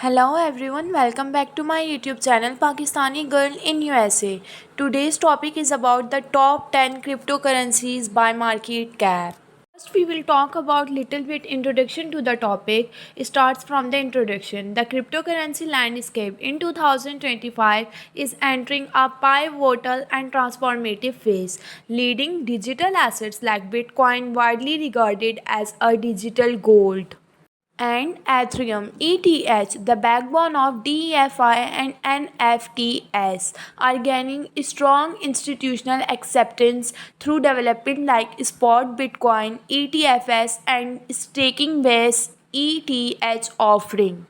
Hello everyone, welcome back to my YouTube channel Pakistani Girl in USA. Today's topic is about the top 10 cryptocurrencies by market cap. First we will talk about little bit introduction to the topic. It starts from the introduction. The cryptocurrency landscape in 2025 is entering a pivotal and transformative phase, leading digital assets like Bitcoin widely regarded as a digital gold and Ethereum ETH, the backbone of DeFi and NFTs, are gaining strong institutional acceptance through development like spot Bitcoin ETFs and staking based ETH offering.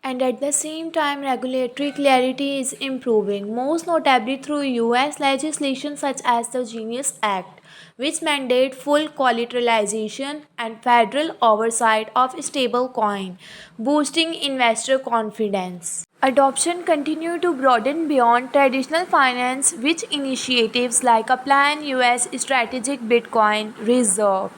And at the same time, regulatory clarity is improving, most notably through US legislation such as the Genius Act, which mandate full collateralization and federal oversight of stablecoin, boosting investor confidence. Adoption continued to broaden beyond traditional finance, with initiatives like a planned US strategic Bitcoin reserve,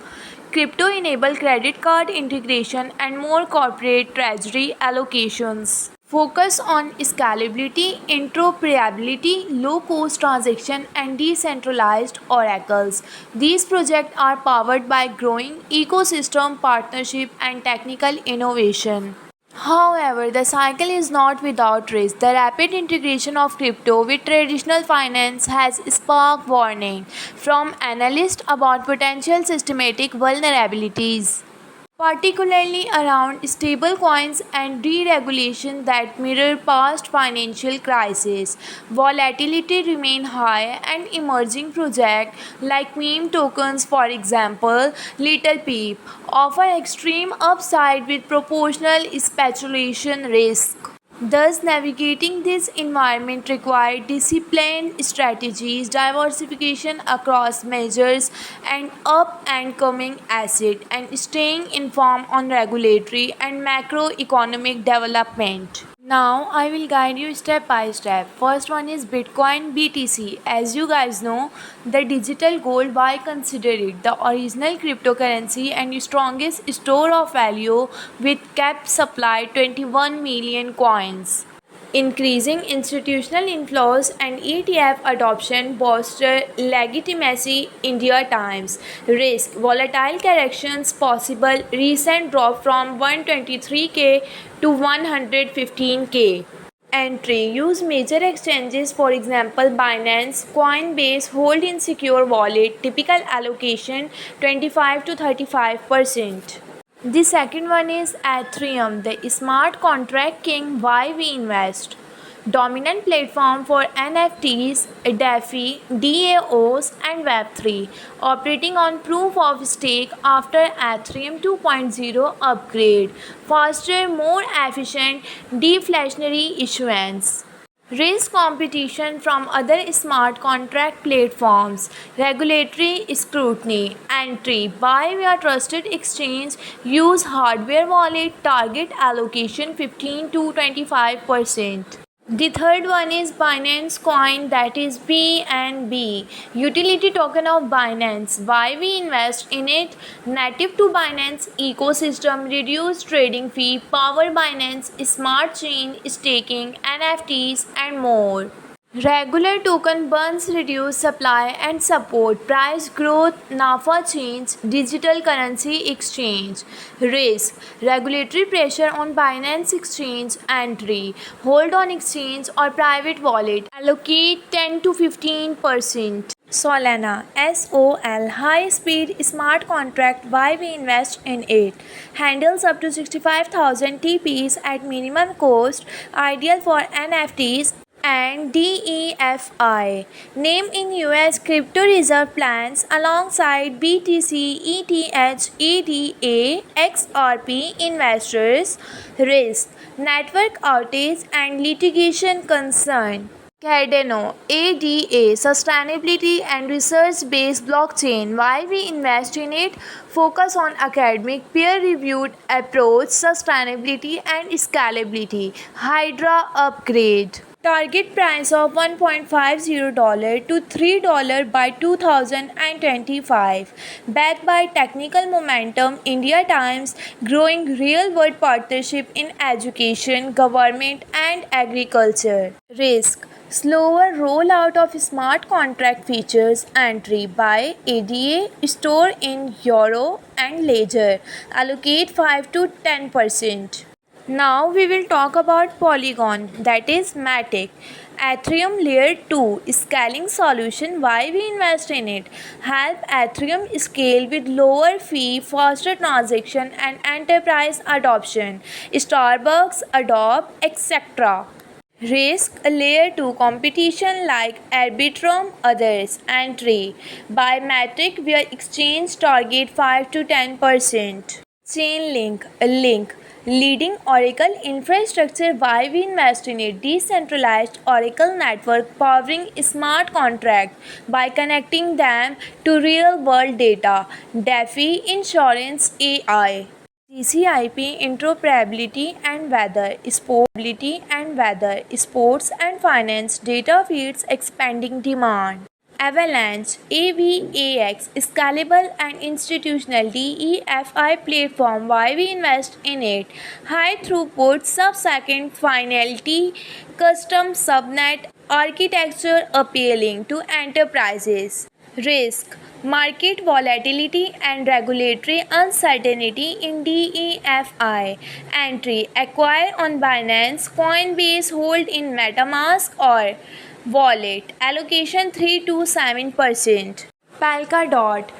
crypto enabled credit card integration, and more corporate treasury allocations. Focus on scalability, interoperability, low cost transaction, and decentralized oracles. These projects are powered by growing ecosystem partnership and technical innovation. However, the cycle is not without risk. The rapid integration of crypto with traditional finance has sparked warning from analysts about potential systematic vulnerabilities, particularly around stablecoins and deregulation that mirror past financial crises. Volatility remain high and emerging projects like meme tokens, for example, Little Peep, offer extreme upside with proportional speculation risk. Thus, navigating this environment required disciplined strategies, diversification across measures and up and coming asset, and staying informed on regulatory and macroeconomic development. Now I will guide you step by step. First one is Bitcoin BTC. As you guys know, the digital gold, why consider it the original cryptocurrency and strongest store of value with capped supply 21 million coins. Increasing institutional inflows and ETF adoption bolster legitimacy. India Times. Risk: volatile corrections possible. Recent drop from 123K to 115K. Entry: use major exchanges, for example Binance, Coinbase. Hold in secure wallet. Typical allocation 25 to 35%. The second one is Ethereum, the smart contract king. Why we invest? Dominant platform for NFTs, DeFi, DAOs, and Web3, operating on proof of stake after Ethereum 2.0 upgrade, faster, more efficient, deflationary issuance. Risk: competition from other smart contract platforms. Regulatory scrutiny. Entry: buy via trusted exchange. Use hardware wallet. Target allocation 15 to 25%. The third one is Binance Coin, that is BNB, utility token of Binance. Why we invest in it? Native to Binance ecosystem, reduced trading fee, power Binance smart chain, staking, NFTs, and more. Regular token burns reduce supply and support price growth. NAFA change digital currency exchange. Risk: regulatory pressure on Binance exchange. Entry: hold on exchange or private wallet. Allocate 10 to 15%. Solana SOL, high speed smart contract. Why we invest in it? Handles up to 65,000 TPs at minimum cost, ideal for NFTs and DEFI. Name in US crypto reserve plans alongside BTC, ETH, EDA, XRP investors. Risk: network outage and litigation concern. Cardano ADA, sustainability and research based blockchain. Why we invest in it? Focus on academic, peer reviewed approach, sustainability and scalability. Hydra upgrade. Target price of $1.50 to $3 by 2025. Backed by technical momentum, India Times growing real-world partnership in education, government and agriculture. Risk: slower rollout of smart contract features. Entry by ADA store in Euro and Ledger. Allocate 5 to 10%. Now we will talk about Polygon, that is Matic. Ethereum Layer 2 scaling solution. Why we invest in it? Help Ethereum scale with lower fee, faster transaction and enterprise adoption. Starbucks, Adobe, etc. Risk: Layer 2 competition like Arbitrum, others. Entry by Matic where exchange target 5 to 10%. Chainlink, a link, leading Oracle infrastructure. Why we invest in it? Decentralized Oracle network powering smart contract by connecting them to real world data. DeFi insurance AI. CCIP interoperability and weather, sports and finance data feeds expanding demand. Avalanche AVAX scalable and institutional DeFi platform. Why we invest in it? High throughput sub-second finality custom subnet architecture appealing to enterprises. Risk: market volatility and regulatory uncertainty in DeFi. Entry: acquire on Binance, Coinbase, hold in MetaMask or wallet. Allocation 3 to 7%. Polkadot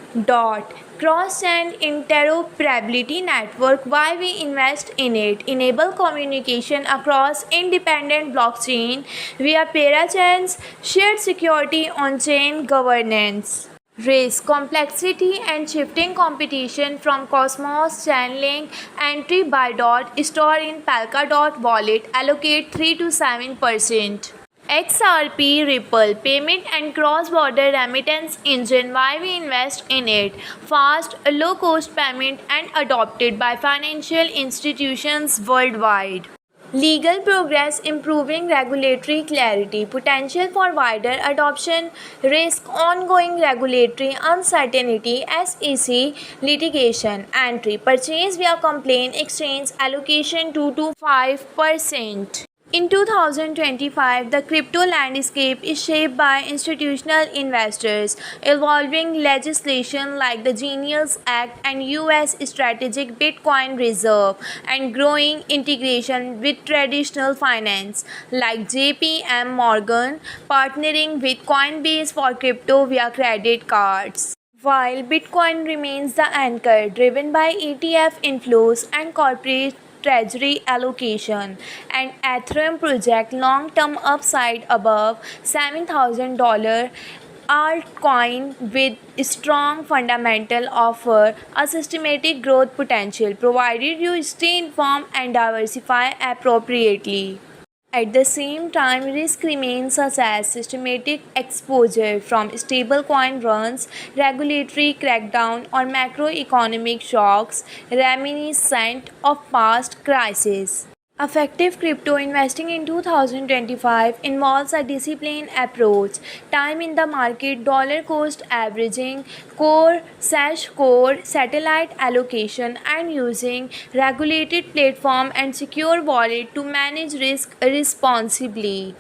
cross-chain interoperability network. Why we invest in it? Enable communication across independent blockchain via parachains, shared security on-chain governance. Risk: complexity and shifting competition from Cosmos, Chainlink. Entry by dot store in Polkadot wallet. Allocate 3 to 7%. XRP Ripple payment and cross-border remittance engine. Why we invest in it? Fast, low-cost payment and adopted by financial institutions worldwide. Legal progress improving regulatory clarity. Potential for wider adoption. Risk: ongoing regulatory uncertainty. SEC litigation. Entry: purchase via complaint exchange. Allocation 2 to 5%. In 2025, the crypto landscape is shaped by institutional investors, evolving legislation like the Genius Act and US Strategic Bitcoin Reserve, and growing integration with traditional finance like JP Morgan, partnering with Coinbase for crypto via credit cards. While Bitcoin remains the anchor, driven by ETF inflows and corporate treasury allocation, and Ethereum project long-term upside above $7,000. Altcoin with strong fundamental offer a systematic growth potential provided you stay informed and diversify appropriately. At the same time, risk remains such as systematic exposure from stablecoin runs, regulatory crackdown, or macroeconomic shocks reminiscent of past crises. Effective crypto investing in 2025 involves a disciplined approach, time in the market, dollar cost averaging, core/core, satellite allocation, and using regulated platform and secure wallet to manage risk responsibly.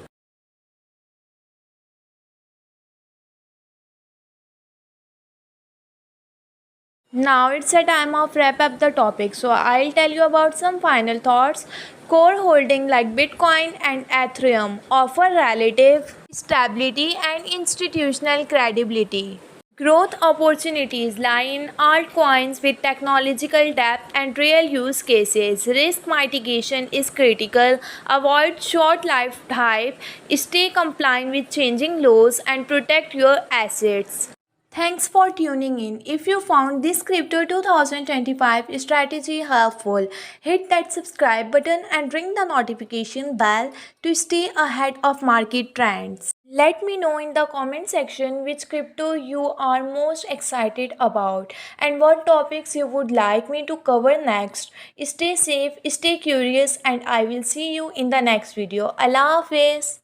Now it's a time of wrap up the topic. So I'll tell you about some final thoughts. Core holding like Bitcoin and Ethereum offer relative stability and institutional credibility. Growth opportunities lie in altcoins with technological depth and real use cases. Risk mitigation is critical. Avoid short-lived hype. Stay compliant with changing laws and protect your assets. Thanks for tuning in. If you found this Crypto 2025 strategy helpful, hit that subscribe button and ring the notification bell to stay ahead of market trends. Let me know in the comment section which crypto you are most excited about and what topics you would like me to cover next. Stay safe, stay curious, and I will see you in the next video. Allah Hafiz.